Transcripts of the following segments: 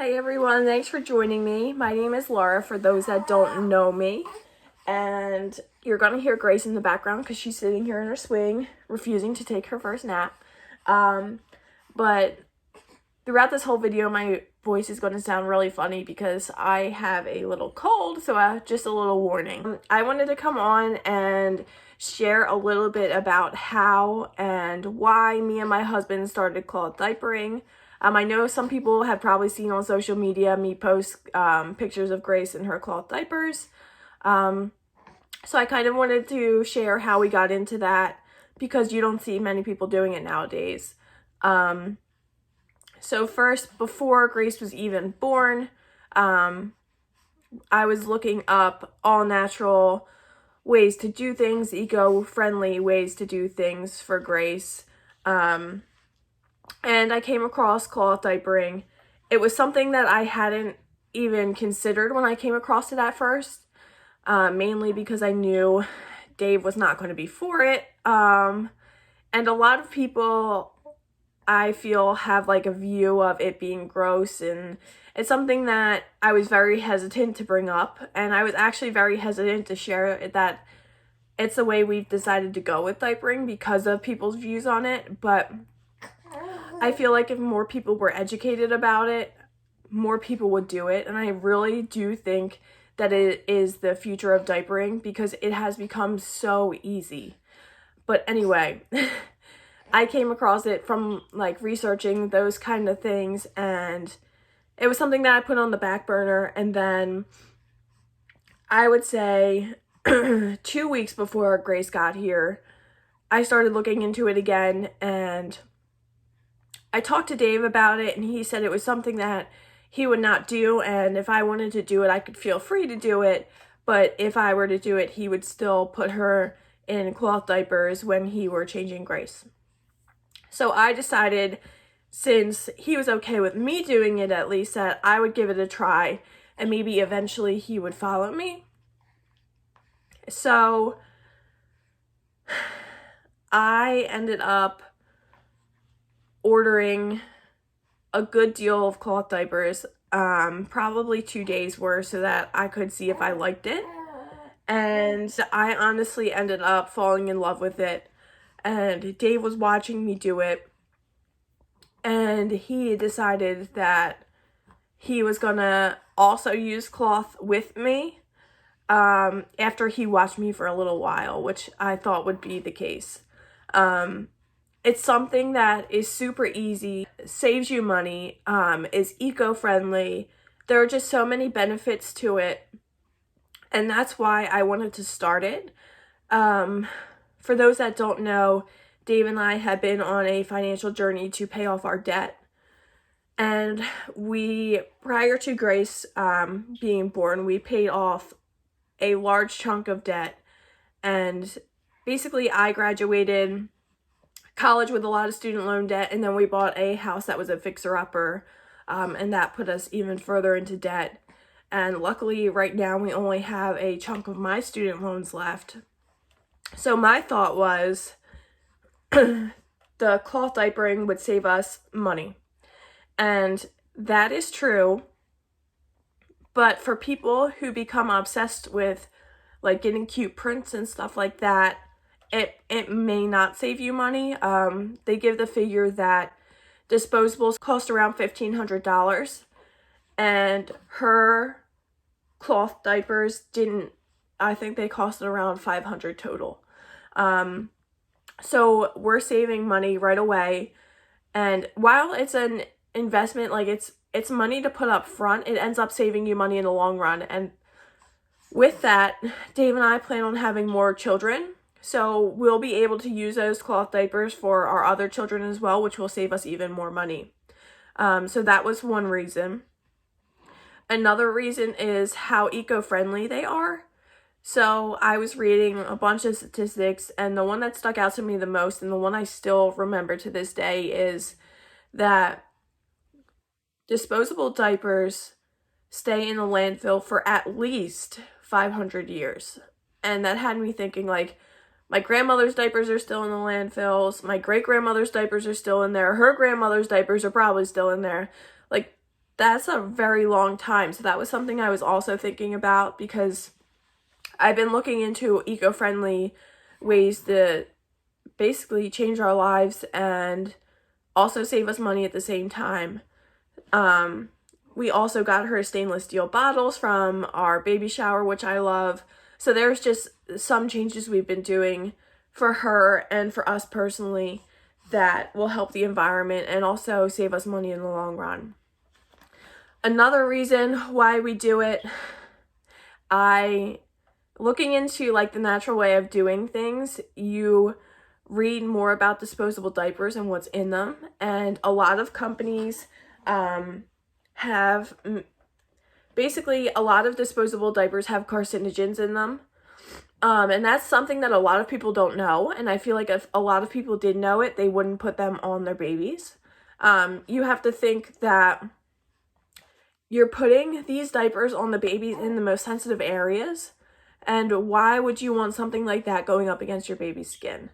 Hey everyone, thanks for joining me. My name is Laura, for those that don't know me. And you're going to hear Grace in the background because she's sitting here in her swing, refusing to take her first nap. But throughout this whole video, my voice is going to sound really funny because I have a little cold, so just a little warning. I wanted to come on and share a little bit about how and why me and my husband started cloth diapering. I know some people have probably seen on social media me post pictures of Grace in her cloth diapers. So I kind of wanted to share how we got into that because you don't see many people doing it nowadays. So first, before Grace was even born, I was looking up all natural ways to do things, eco-friendly ways to do things for Grace. And I came across cloth diapering. It was something that I hadn't even considered when I came across it at first, mainly because I knew Dave was not going to be for it. And a lot of people, I feel, have like a view of it being gross, and it's something that I was very hesitant to bring up, and I was actually very hesitant to share that it's the way we've decided to go with diapering because of people's views on it. But I feel like if more people were educated about it, more people would do it. And I really do think that it is the future of diapering because it has become so easy. But anyway, I came across it from like researching those kind of things, and it was something that I put on the back burner. And then I would say 2 weeks before Grace got here, I started looking into it again, and I talked to Dave about it, and he said it was something that he would not do, and if I wanted to do it, I could feel free to do it, but if I were to do it, he would still put her in cloth diapers when he were changing Grace. So I decided, since he was okay with me doing it at least, that I would give it a try, and maybe eventually he would follow me. So I ended up ordering a good deal of cloth diapers, probably 2 days worth, so that I could see if I liked it. And I honestly ended up falling in love with it. And Dave was watching me do it, and he decided that he was gonna also use cloth with me after he watched me for a little while, which I thought would be the case. It's something that is super easy, saves you money, is eco-friendly. There are just so many benefits to it, and that's why I wanted to start it. For those that don't know, Dave and I have been on a financial journey to pay off our debt. And prior to Grace being born, we paid off a large chunk of debt. And basically, I graduated college with a lot of student loan debt, and then we bought a house that was a fixer-upper, and that put us even further into debt. And luckily, right now, we only have a chunk of my student loans left. So my thought was the cloth diapering would save us money. And that is true. But for people who become obsessed with like getting cute prints and stuff like that, it may not save you money. They give the figure that disposables cost around $1,500, and her cloth diapers didn't. I think they costed around $500 total. So we're saving money right away. And while it's an investment, like it's money to put up front, it ends up saving you money in the long run. And with that, Dave and I plan on having more children. So we'll be able to use those cloth diapers for our other children as well, which will save us even more money. So that was one reason. Another reason is how eco-friendly they are. So I was reading a bunch of statistics, and the one that stuck out to me the most, and the one I still remember to this day, is that disposable diapers stay in the landfill for at least 500 years. And that had me thinking, like, my grandmother's diapers are still in the landfills. My great-grandmother's diapers are still in there. Her grandmother's diapers are probably still in there. Like, that's a very long time. So that was something I was also thinking about, because I've been looking into eco-friendly ways to basically change our lives and also save us money at the same time. We also got her stainless steel bottles from our baby shower, which I love. So there's just some changes we've been doing for her and for us personally that will help the environment and also save us money in the long run. Another reason why we do it, looking into like the natural way of doing things, you read more about disposable diapers and what's in them, and a lot of companies have basically a lot of disposable diapers have carcinogens in them, and that's something that a lot of people don't know, and I feel like if a lot of people did know it, they wouldn't put them on their babies. You have to think that you're putting these diapers on the babies in the most sensitive areas, and why would you want something like that going up against your baby's skin?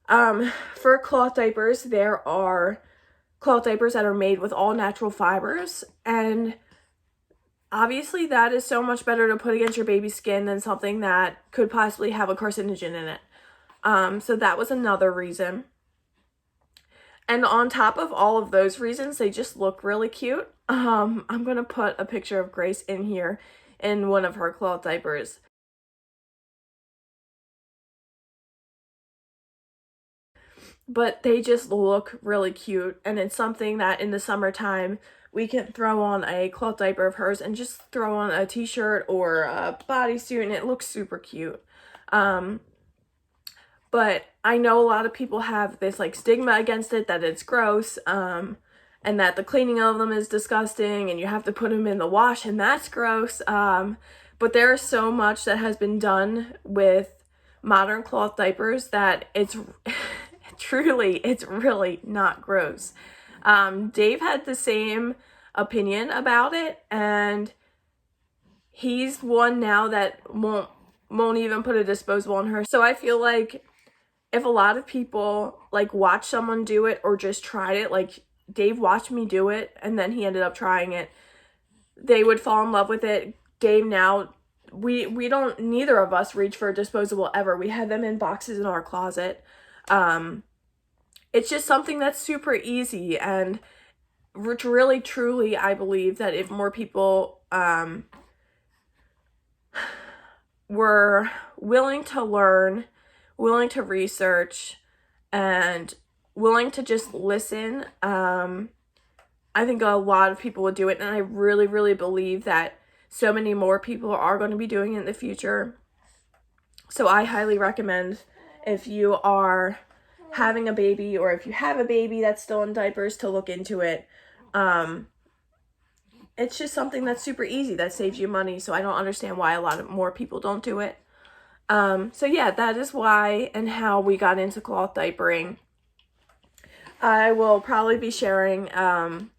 For cloth diapers, there are cloth diapers that are made with all natural fibers, and obviously that is so much better to put against your baby's skin than something that could possibly have a carcinogen in it. So that was another reason. And on top of all of those reasons, they just look really cute. I'm going to put a picture of Grace in here in one of her cloth diapers. But they just look really cute, and it's something that in the summertime we can throw on a cloth diaper of hers and just throw on a t-shirt or a bodysuit, and it looks super cute. But I know a lot of people have this like stigma against it, that it's gross, and that the cleaning of them is disgusting, and you have to put them in the wash, and that's gross. But there is so much that has been done with modern cloth diapers that it's truly, it's really not gross. Dave had the same opinion about it, and he's one now that won't even put a disposable on her. So I feel like if a lot of people like watch someone do it or just tried it, like Dave watched me do it and then he ended up trying it, they would fall in love with it. Dave now, we don't, neither of us reach for a disposable ever. We have them in boxes in our closet. It's just something that's super easy, and really truly I believe that if more people were willing to learn, willing to research, and willing to just listen, I think a lot of people would do it, and I really, really believe that so many more people are going to be doing it in the future. So I highly recommend, if you are having a baby or if you have a baby that's still in diapers, to look into it. It's just something that's super easy, that saves you money, so I don't understand why a lot of more people don't do it. So yeah, that is why and how we got into cloth diapering. I will probably be sharing, I'll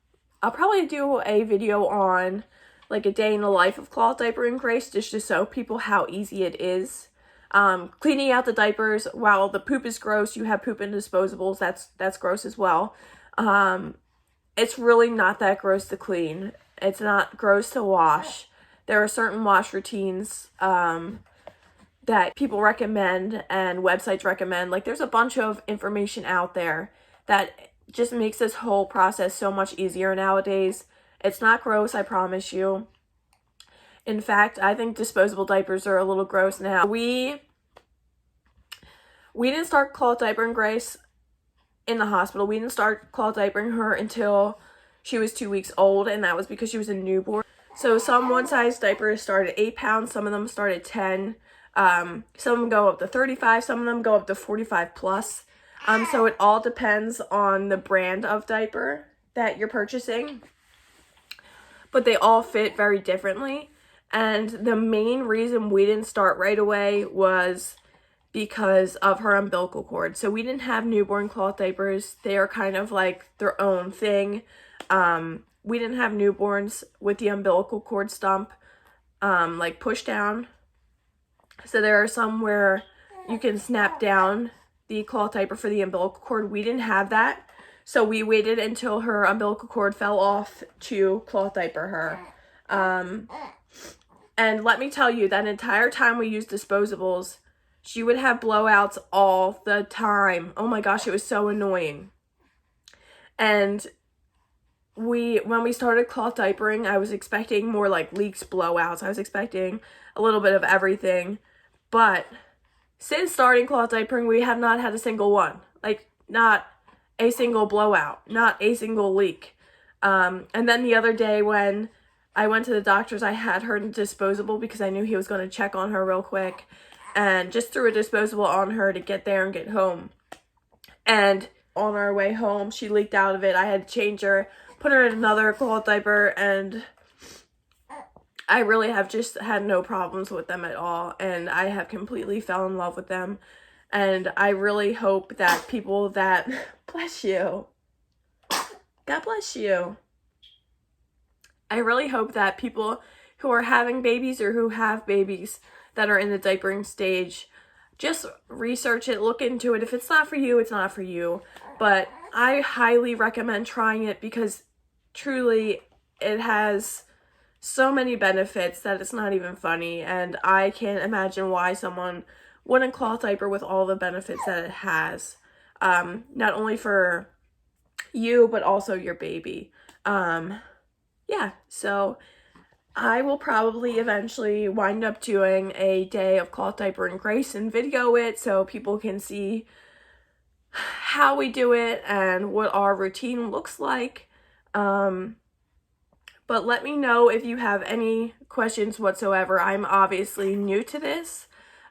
probably do a video on like a day in the life of cloth diapering Grace, just to show people how easy it is. Cleaning out the diapers, while the poop is gross, you have poop in disposables, that's gross as well. It's really not that gross to clean. It's not gross to wash. There are certain wash routines that people recommend and websites recommend. Like, there's a bunch of information out there that just makes this whole process so much easier nowadays. It's not gross, I promise you. In fact, I think disposable diapers are a little gross now. We didn't start cloth diapering Grace in the hospital. We didn't start cloth diapering her until she was 2 weeks old, and that was because she was a newborn. So some one-size diapers start at 8 pounds, some of them start at 10. Some of them go up to 35, some of them go up to 45 plus. So it all depends on the brand of diaper that you're purchasing. But they all fit very differently. And the main reason we didn't start right away was because of her umbilical cord. So we didn't have newborn cloth diapers. They are kind of like their own thing. We didn't have newborns with the umbilical cord stump, like push down. So there are some where you can snap down the cloth diaper for the umbilical cord. We didn't have that. So we waited until her umbilical cord fell off to cloth diaper her. And let me tell you, that entire time we used disposables, she would have blowouts all the time. Oh my gosh, it was so annoying. And when we started cloth diapering, I was expecting more like leaks, blowouts. I was expecting a little bit of everything. But since starting cloth diapering, we have not had a single one. Like, not a single blowout, not a single leak. And then the other day when I went to the doctor's, I had her disposable because I knew he was going to check on her real quick, and just threw a disposable on her to get there and get home. And on our way home, she leaked out of it. I had to change her, put her in another cloth diaper, and I really have just had no problems with them at all. And I have completely fell in love with them. And I really hope that people that, bless you, God bless you. I really hope that people who are having babies or who have babies that are in the diapering stage, just research it, look into it. If it's not for you, it's not for you. But I highly recommend trying it because truly it has so many benefits that it's not even funny. And I can't imagine why someone wouldn't cloth diaper with all the benefits that it has. Not only for you, but also your baby. Yeah, so I will probably eventually wind up doing a day of cloth diapering Grace and video it so people can see how we do it and what our routine looks like. But let me know if you have any questions whatsoever. I'm obviously new to this.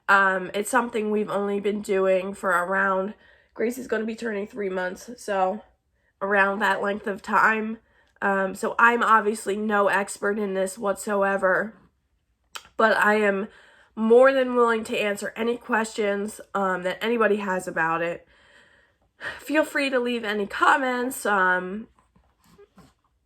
It's something we've only been doing for around, Grace is going to be turning 3 months, so around that length of time. So I'm obviously no expert in this whatsoever, but I am more than willing to answer any questions that anybody has about it. Feel free to leave any comments. I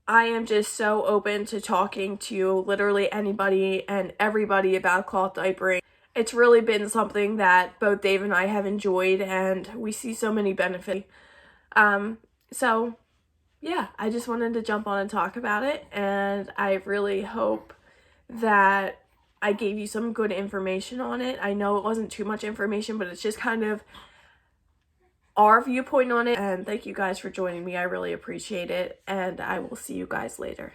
am just so open to talking to literally anybody and everybody about cloth diapering. It's really been something that both Dave and I have enjoyed, and we see so many benefits. So yeah, I just wanted to jump on and talk about it, and I really hope that I gave you some good information on it. I know it wasn't too much information, but it's just kind of our viewpoint on it, and thank you guys for joining me. I really appreciate it, and I will see you guys later.